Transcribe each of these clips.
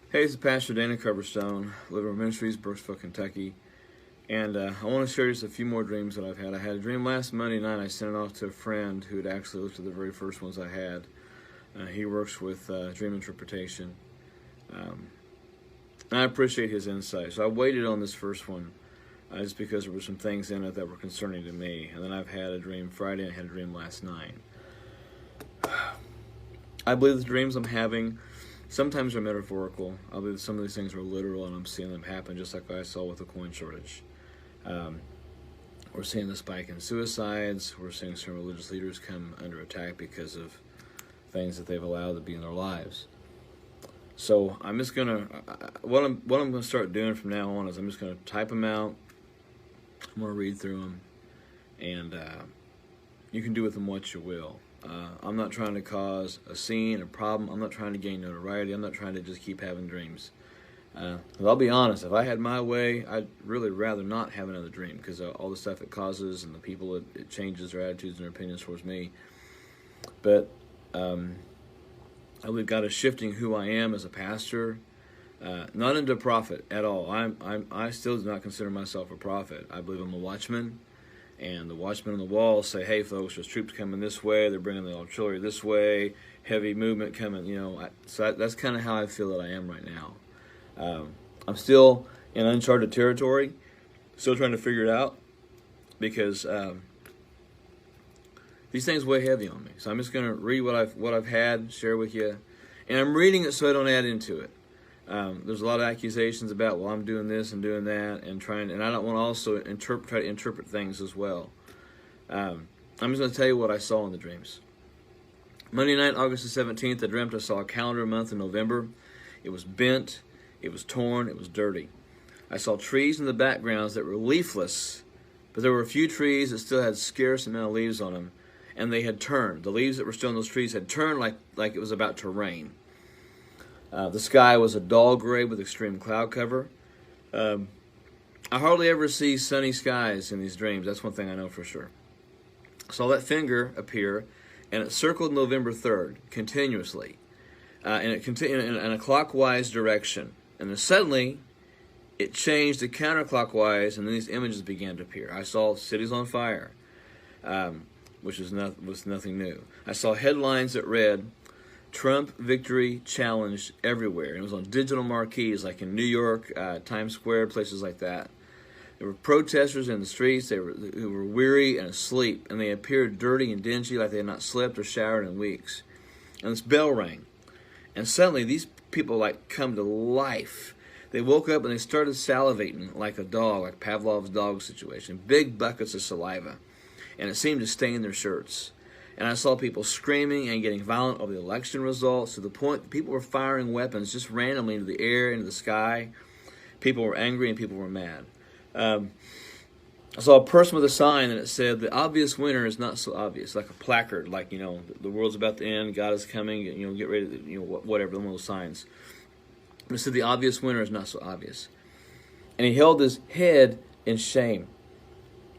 Hey, this is Pastor Dana Coverstone, Liver Ministries, Brooksville, Kentucky. And I want to share just a few more dreams that I've had. I had a dream last Monday night. I sent it off to a friend who had actually looked at the very first ones I had. He works with dream interpretation. And I appreciate his insight. So I waited on this first one just because there were some things in it that were concerning to me. And then I've had a dream Friday and I had a dream last night. I believe the dreams I'm having sometimes are metaphorical. I believe some of these things are literal, and I'm seeing them happen, just like I saw with the coin shortage. We're seeing the spike in suicides. We're seeing some religious leaders come under attack because of things that they've allowed to be in their lives. So I'm just gonna what I'm gonna start doing from now on is I'm just gonna type them out. I'm gonna read through them, and you can do with them what you will. I'm not trying to cause a scene, a problem. I'm not trying to gain notoriety. I'm not trying to just keep having dreams. I'll be honest, if I had my way, I'd really rather not have another dream because all the stuff it causes and the people it changes their attitudes and their opinions towards me. But I believe God is shifting who I am as a pastor, not into a prophet at all. I still do not consider myself a prophet. I believe I'm a watchman. And the watchmen on the wall say, hey, folks, there's troops coming this way. They're bringing the artillery this way. Heavy movement coming, So that's kind of how I feel that I am right now. I'm still in uncharted territory, still trying to figure it out because these things weigh heavy on me. So I'm just going to read what I've had, share with you. And I'm reading it so I don't add into it. There's a lot of accusations about, well, I'm doing this and doing that, and I don't want to also try to interpret things as well. I'm just going to tell you what I saw in the dreams. Monday night, August the 17th, I dreamt I saw a calendar month in November. It was bent, it was torn, it was dirty. I saw trees in the backgrounds that were leafless, but there were a few trees that still had scarce amount of leaves on them, and they had turned. The leaves that were still on those trees had turned like it was about to rain. The sky was a dull gray with extreme cloud cover. I hardly ever see sunny skies in these dreams. That's one thing I know for sure. I saw that finger appear, and it circled November 3rd continuously, and it continued in a clockwise direction. And then suddenly, it changed to counterclockwise, and then these images began to appear. I saw cities on fire, which was nothing new. I saw headlines that read, Trump victory challenged everywhere. And it was on digital marquees like in New York, Times Square, places like that. There were protesters in the streets who were weary and asleep, and they appeared dirty and dingy like they had not slept or showered in weeks. And this bell rang. And suddenly these people come to life. They woke up and they started salivating like a dog, like Pavlov's dog situation. Big buckets of saliva. And it seemed to stain their shirts. And I saw people screaming and getting violent over the election results to the point that people were firing weapons just randomly into the air, into the sky. People were angry and people were mad. I saw a person with a sign and it said, the obvious winner is not so obvious, like a placard, like, the world's about to end, God is coming, get ready, whatever, one of those signs. And it said, the obvious winner is not so obvious. And he held his head in shame.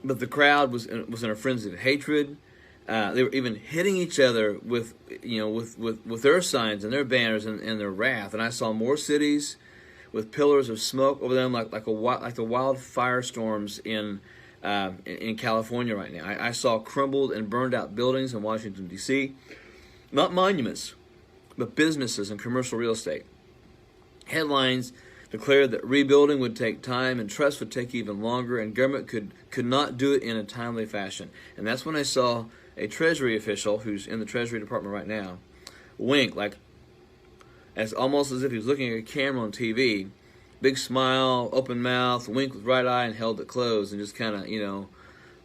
But the crowd was in a frenzy of hatred. They were even hitting each other with their signs and their banners and their wrath. And I saw more cities with pillars of smoke over them, like the wild firestorms in California right now. I saw crumbled and burned out buildings in Washington D.C. Not monuments, but businesses and commercial real estate. Headlines declared that rebuilding would take time and trust would take even longer, and government could not do it in a timely fashion. And that's when I saw a Treasury official who's in the Treasury Department right now wink, almost as if he was looking at a camera on TV. Big smile, open mouth, wink with right eye, and held it closed, and just kind of,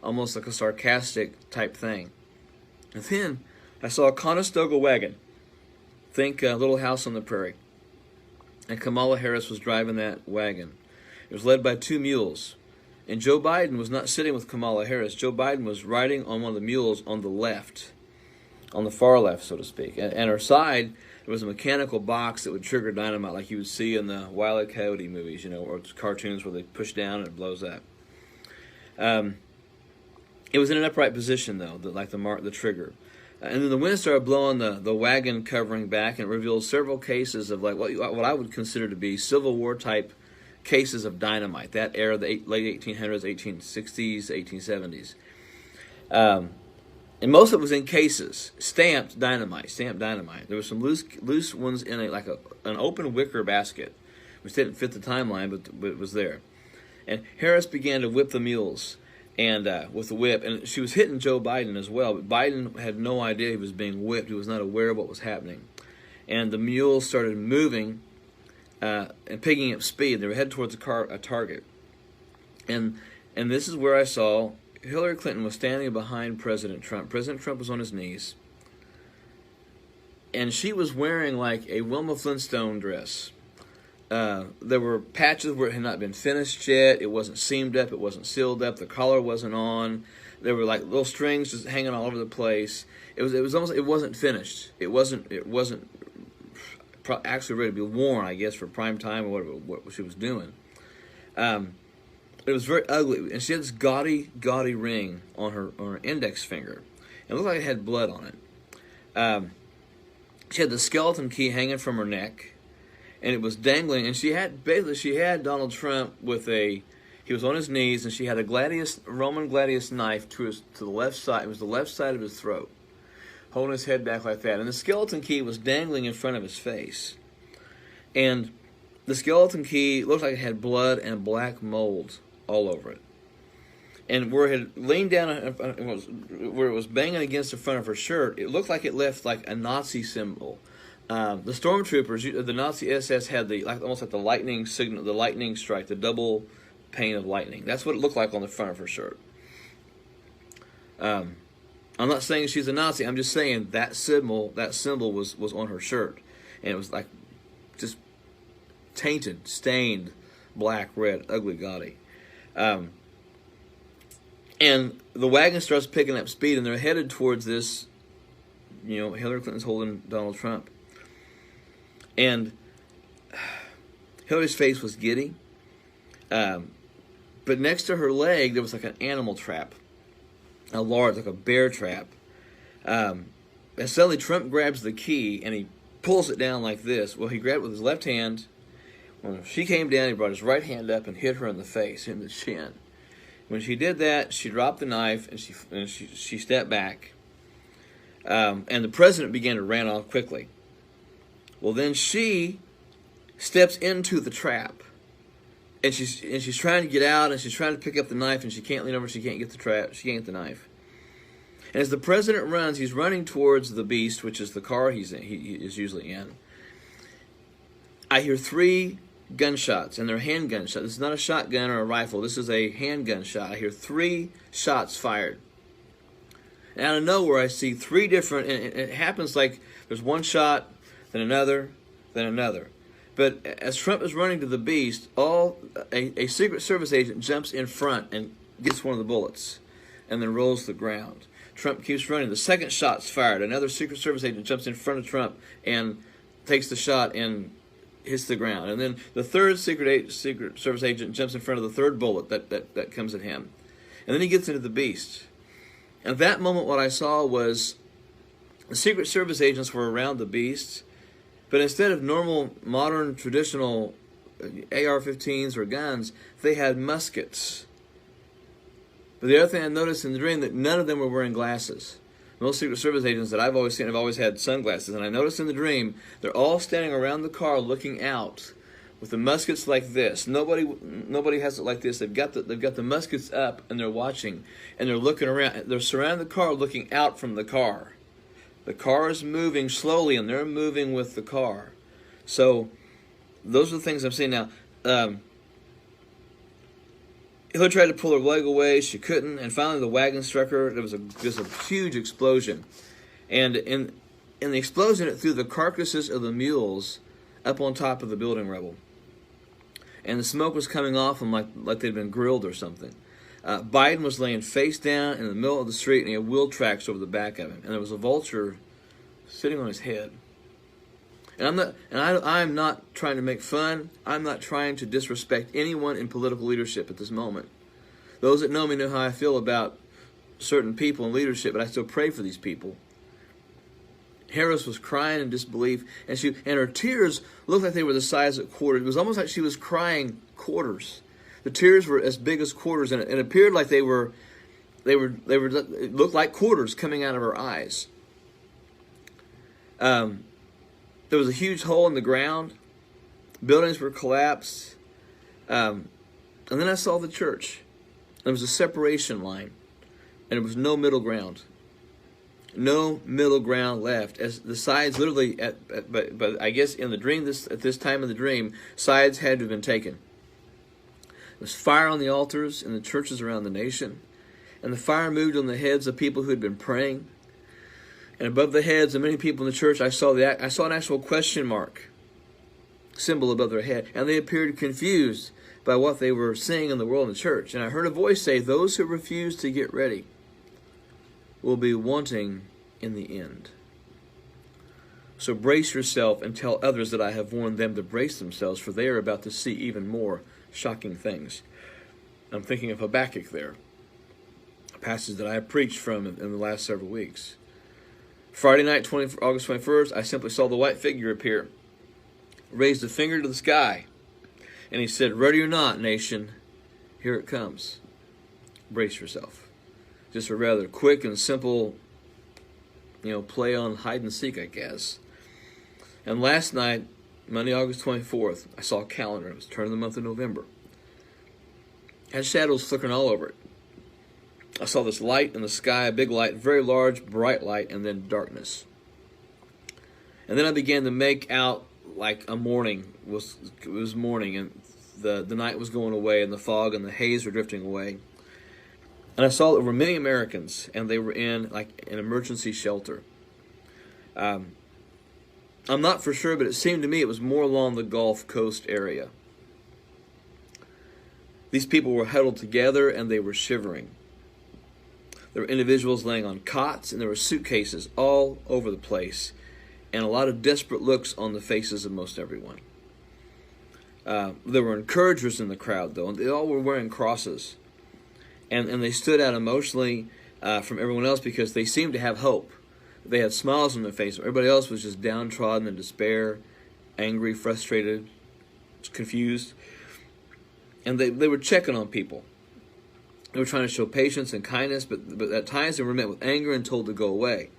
almost like a sarcastic type thing. And then I saw a Conestoga wagon. Think Little House on the Prairie. And Kamala Harris was driving that wagon. It was led by two mules. And Joe Biden was not sitting with Kamala Harris. Joe Biden was riding on one of the mules on the left, on the far left, so to speak. And her side, there was a mechanical box that would trigger dynamite like you would see in the Wile E. Coyote movies, or cartoons where they push down and it blows up. It was in an upright position, though, like the trigger. And then the wind started blowing the wagon covering back, and it revealed several cases of like what I would consider to be Civil War type cases of dynamite. That era, the late 1800s, 1860s, 1870s. And most of it was in cases, stamped dynamite. There were some loose ones in an open wicker basket, which didn't fit the timeline, but it was there. And Harris began to whip the mules, and with the whip, and she was hitting Joe Biden as well. But Biden had no idea he was being whipped. He was not aware of what was happening. And the mules started moving and picking up speed. They were headed towards a target. And this is where I saw Hillary Clinton was standing behind President Trump. President Trump was on his knees. And she was wearing like a Wilma Flintstone dress. There were patches where it had not been finished yet. It wasn't seamed up. It wasn't sealed up. The collar wasn't on. There were like little strings just hanging all over the place. It was almost, it wasn't finished. It wasn't actually ready to be worn, I guess, for prime time or what she was doing. It was very ugly, and she had this gaudy ring on her index finger. It looked like it had blood on it. She had the skeleton key hanging from her neck, and it was dangling. And she had Donald Trump he was on his knees, and she had a Roman gladius knife to the left side. It was the left side of his throat, holding his head back like that. And the skeleton key was dangling in front of his face, and the skeleton key looked like it had blood and black mold all over it. And where it had leaned down, where it was banging against the front of her shirt, it looked like it left like a Nazi symbol. The stormtroopers, the Nazi SS had almost like the lightning signal, the lightning strike, the double pane of lightning. That's what it looked like on the front of her shirt. I'm not saying she's a Nazi. I'm just saying that symbol was on her shirt, and it was like just tainted, stained, black, red, ugly, gaudy. And the wagon starts picking up speed, and they're headed towards this. Hillary Clinton's holding Donald Trump, and Hillary's face was giddy. But next to her leg, there was like an animal trap, like a bear trap. And suddenly Trump grabs the key, and he pulls it down like this. Well, he grabbed it with his left hand. When she came down, he brought his right hand up and hit her in the face, in the chin. When she did that, she dropped the knife, and she stepped back. And the president began to run off quickly. Well, then she steps into the trap. And she's trying to get out, and she's trying to pick up the knife, and she can't lean over. She can't get the trap. She can't get the knife. And as the president runs, he's running towards the beast, which is the car he is usually in. I hear 3 gunshots, and they're handgun shots. This is not a shotgun or a rifle. This is a handgun shot. I hear 3 shots fired. And out of nowhere, I see 3 different, and it happens like there's one shot, then another, then another. But as Trump is running to the beast, a Secret Service agent jumps in front and gets one of the bullets and then rolls to the ground. Trump keeps running. The second shot's fired. Another Secret Service agent jumps in front of Trump and takes the shot and hits the ground. And then the third Secret Service agent jumps in front of the third bullet that comes at him. And then he gets into the beast. And at that moment, what I saw was the Secret Service agents were around the beast, but instead of normal, modern, traditional AR-15s or guns, they had muskets. But the other thing I noticed in the dream, that none of them were wearing glasses. Most Secret Service agents that I've always seen have always had sunglasses. And I noticed in the dream, they're all standing around the car looking out with the muskets like this. Nobody has it like this. They've got the muskets up, and they're watching, and they're looking around. They're surrounding the car, looking out from the car. The car is moving slowly, and they're moving with the car. So those are the things I'm seeing now. Hillary tried to pull her leg away. She couldn't. And finally the wagon struck her. There was just a huge explosion. And in the explosion, it threw the carcasses of the mules up on top of the building rubble. And the smoke was coming off them like they'd been grilled or something. Biden was laying face down in the middle of the street, and he had wheel tracks over the back of him. And there was a vulture sitting on his head. And I'm not trying to make fun. I'm not trying to disrespect anyone in political leadership at this moment. Those that know me know how I feel about certain people in leadership, but I still pray for these people. Harris was crying in disbelief, and her tears looked like they were the size of quarters. It was almost like she was crying quarters. The tears were as big as quarters, and it appeared like they looked like quarters coming out of her eyes. There was a huge hole in the ground. Buildings were collapsed. And then I saw the church. There was a separation line, and there was no middle ground. No middle ground left. As the sides literally, but I guess in the dream, at this time of the dream, sides had to have been taken. There was fire on the altars in the churches around the nation, and the fire moved on the heads of people who had been praying. And above the heads of many people in the church, I saw an actual question mark symbol above their head, and they appeared confused by what they were seeing in the world in the church. And I heard a voice say, "Those who refuse to get ready will be wanting in the end. So brace yourself and tell others that I have warned them to brace themselves, for they are about to see even more shocking things." I'm thinking of Habakkuk there, a passage that I have preached from in the last several weeks. Friday night, August 21st, I simply saw the white figure appear, raised a finger to the sky, and he said, "Ready or not, nation, here it comes. Brace yourself." Just a rather quick and simple, play on hide and seek, I guess. And last night, Monday, August 24th, I saw a calendar. It was turning the month of November. It had shadows flickering all over it. I saw this light in the sky, a big light, very large, bright light, and then darkness. And then I began to make out like a morning. It was morning, and the night was going away, and the fog and the haze were drifting away. And I saw there were many Americans, and they were in like an emergency shelter. I'm not for sure, but it seemed to me it was more along the Gulf Coast area. These people were huddled together, and they were shivering. There were individuals laying on cots, and there were suitcases all over the place, and a lot of desperate looks on the faces of most everyone. There were encouragers in the crowd, though, and they all were wearing crosses. And they stood out emotionally from everyone else because they seemed to have hope. They had smiles on their face. Everybody else was just downtrodden in despair, angry, frustrated, confused. And they were checking on people. They were trying to show patience and kindness, but at times they were met with anger and told to go away.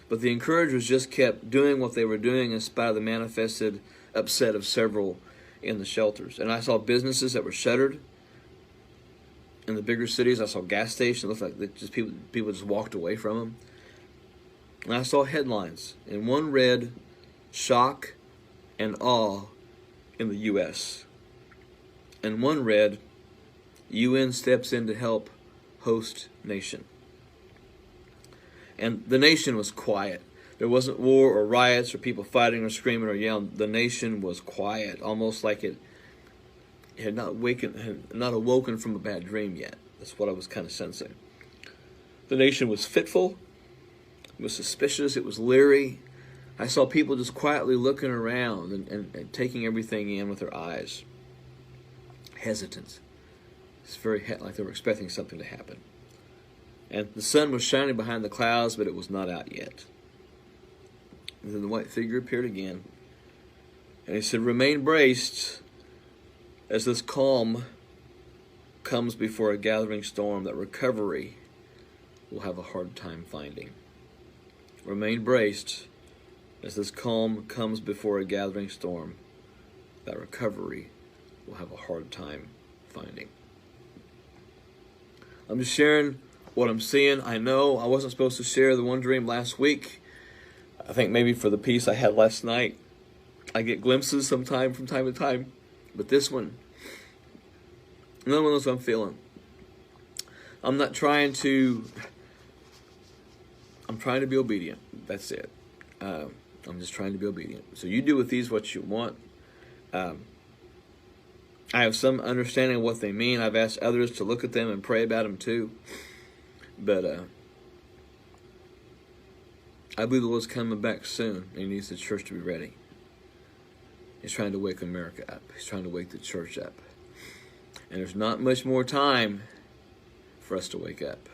But the encouragers just kept doing what they were doing in spite of the manifested upset of several in the shelters. And I saw businesses that were shuttered. In the bigger cities, I saw gas stations. It looked like people just walked away from them. And I saw headlines. And one read, "Shock and Awe in the U.S." And one read, "UN steps in to help host nation." And the nation was quiet. There wasn't war or riots or people fighting or screaming or yelling. The nation was quiet, almost like it had not awoken from a bad dream yet. That's what I was kind of sensing. The nation was fitful. It was suspicious. It was leery. I saw people just quietly looking around and taking everything in with their eyes. Hesitant. It's very like they were expecting something to happen. And the sun was shining behind the clouds, but it was not out yet. And then the white figure appeared again. And he said, "Remain braced as this calm comes before a gathering storm that recovery will have a hard time finding." Remain braced as this calm comes before a gathering storm that recovery will have a hard time finding. I'm just sharing what I'm seeing. I know I wasn't supposed to share the one dream last week. I think maybe for the peace I had last night, I get glimpses from time to time. But this one, another one of those I'm feeling. I'm trying to be obedient. That's it. I'm just trying to be obedient. So you do with these what you want. I have some understanding of what they mean. I've asked others to look at them and pray about them too. But I believe the Lord's coming back soon, and He needs the church to be ready. He's trying to wake America up. He's trying to wake the church up. And there's not much more time for us to wake up.